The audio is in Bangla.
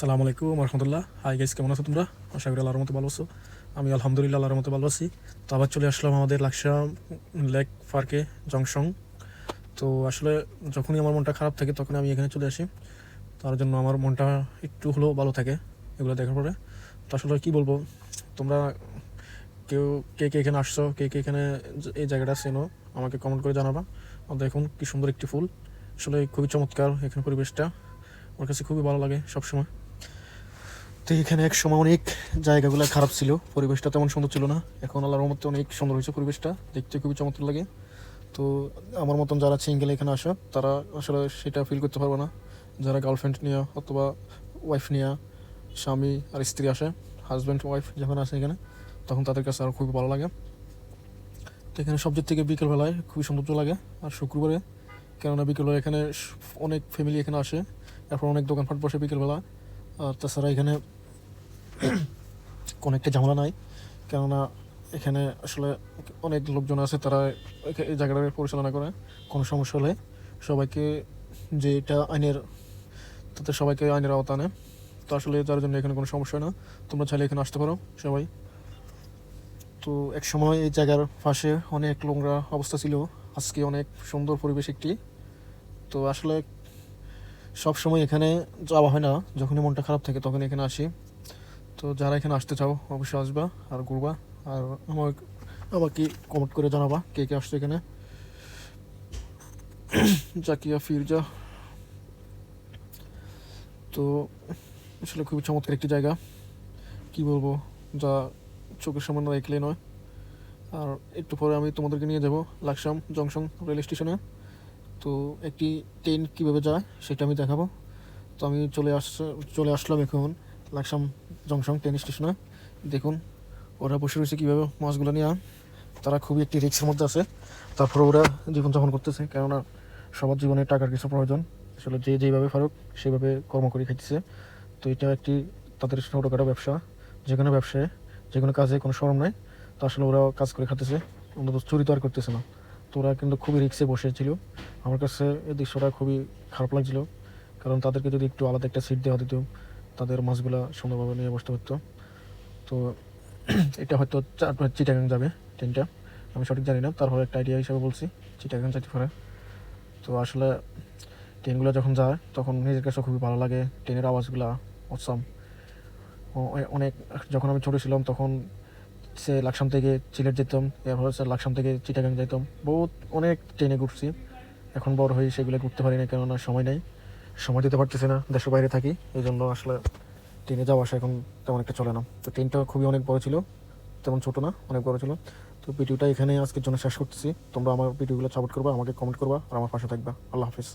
আসসালামু আলাইকুম রহমতুল্লাহ। হাই গাইস, কেমন আছো তোমরা? আশা করি আল্লাহর মতো ভালো আছো। আমি আলহামদুলিল্লাহ আল্লাহর মতো ভালো আছি। তো আবার চলে আসলাম আমাদের লাকসাম লেক পার্কে, জংশন। তো আসলে যখনই আমার মনটা খারাপ থাকে তখন আমি এখানে চলে আসি। তার জন্য আমার মনটা একটু হলেও ভালো থাকে এগুলো দেখার পরে। তো আসলে কী বলবো, তোমরা কেউ কে কে এখানে আসছো, কে কে এখানে এই জায়গাটা চেনো, আমাকে কমেন্ট করে জানাবা। আর দেখুন কি সুন্দর একটি ফুল, আসলে খুবই চমৎকার এখানে পরিবেশটা, আমার কাছে খুবই ভালো লাগে সবসময়। তো এখানে এক সময় অনেক জায়গাগুলো খারাপ ছিল, পরিবেশটা তেমন সুন্দর ছিল না। এখন আল্লাহর রহমতে অনেক সুন্দর হয়েছে পরিবেশটা, দেখতে খুবই চমৎকার লাগে। তো আমার মতন যারা সিঙ্গেল এখানে আসে তারা আসলে সেটা ফিল করতে পারবে না। যারা গার্লফ্রেন্ড নিয়ে অথবা ওয়াইফ নিয়ে, স্বামী আর স্ত্রী আসে, হাজব্যান্ড ওয়াইফ যখন আসে এখানে, তখন তাদের কাছে আরও খুবই ভালো লাগে। তো এখানে সবচেয়ে থেকে বিকেলবেলায় খুবই সৌন্দর্য লাগে, আর শুক্রবারে, কেননা বিকেলবেলা এখানে অনেক ফ্যামিলি এখানে আসে, এরপর অনেক দোকানপাট বসে বিকেলবেলা। আর তাছাড়া এখানে কোনো একটা ঝামেলা নাই, কেননা এখানে আসলে অনেক লোকজন আছে, তারা এই জায়গাটা পরিচালনা করে। কোনো সমস্যা হলে সবাইকে, যে এটা আইনের, তাতে সবাইকে আইনের আওতা আনে। তো আসলে যার জন্য এখানে কোনো সমস্যা হয় না, তোমরা চাইলে এখানে আসতে পারো সবাই। তো এক সময় এই জায়গার পাশে অনেক নোংরা অবস্থা ছিল, আজকে অনেক সুন্দর পরিবেশ একটি। তো আসলে সব সময় এখানে যাওয়া হয় না, যখনই মনটা খারাপ থাকে তখন এখানে আসি। তো যারা এখানে আসতে চাও অবশ্যই আসবা আর ঘুরবা, আর আমাকে কমেন্ট করে জানাবা কে কে আসছো এখানে। জাকিয়া ফিরজা। তো আসলে খুবই চমৎকার একটি জায়গা, কি বলবো, যা চোখের সামনে দেখলে নয়। আর একটু পরে আমি তোমাদেরকে নিয়ে যাব লাকসাম জংশন রেল স্টেশনে। তো একটি ট্রেন কীভাবে যায় সেটা আমি দেখাবো। তো আমি চলে আসলাম এখন লাকসাম জংশন ট্রেন স্টেশনে। দেখুন ওরা বসে রয়েছে কীভাবে মাছগুলো নিয়ে, তারা খুবই একটি রিস্কের মধ্যে আছে, তারপরে ওরা জীবনযাপন করতেছে, কেননা সবার জীবনে টাকার কিছু প্রয়োজন। আসলে যে যেভাবে পারুক সেভাবে কর্ম করে খাইতেছে। তো এটা একটি তাদের ছোটোখাটো ব্যবসা, যে কোনো ব্যবসায়, যে কোনো কাজে কোনো শরম নাই। তো আসলে ওরা কাজ করে খাতেছে, অন্তত চুরি তো আর করতেছে না। তো ওরা কিন্তু খুবই রিক্সে বসেছিল। আমার কাছে এই দৃশ্যটা খুবই খারাপ লাগছিল, কারণ তাদেরকে যদি একটু আলাদা একটা সিট দেওয়া দিত, তাদের মাছগুলো সুন্দরভাবে নিয়ে বসতে পারতো। তো এটা হয়তো চিটাগাং যাবে ট্রেনটা, আমি সঠিক জানি না, তারপরে একটা আইডিয়া হিসাবে বলছি চিটাগাং যেতে পারে। তো আসলে ট্রেনগুলো যখন যায় তখন নিজের কাছে খুবই ভালো লাগে, ট্রেনের আওয়াজগুলো অসম। অনেক, যখন আমি ছোটো ছিলাম তখন সে লাকসাম থেকে সিলেট যেতাম, এরপর সে লাকসাম থেকে চিটাগাং যেতাম, অনেক ট্রেনে ঘুরছি। এখন বড় হয়ে সেগুলো ঘুরতে পারি না, কেননা সময় নেই, সময় দিতে পারতেছি না, দেশের বাইরে থাকি, এই জন্য আসলে ট্রেনে যাওয়া আসা এখন তেমন একটা চলে না। তো ট্রেনটা খুবই অনেক বড় ছিল, তেমন ছোটো না, অনেক বড় ছিল। তো ভিডিওটা এখানে আজকের জন্য শেষ করতেছি। তোমরা আমার ভিডিওগুলো সাপোর্ট করবা, আমাকে কমেন্ট করবা আর আমার পাশে থাকবা। আল্লাহ হাফিজ।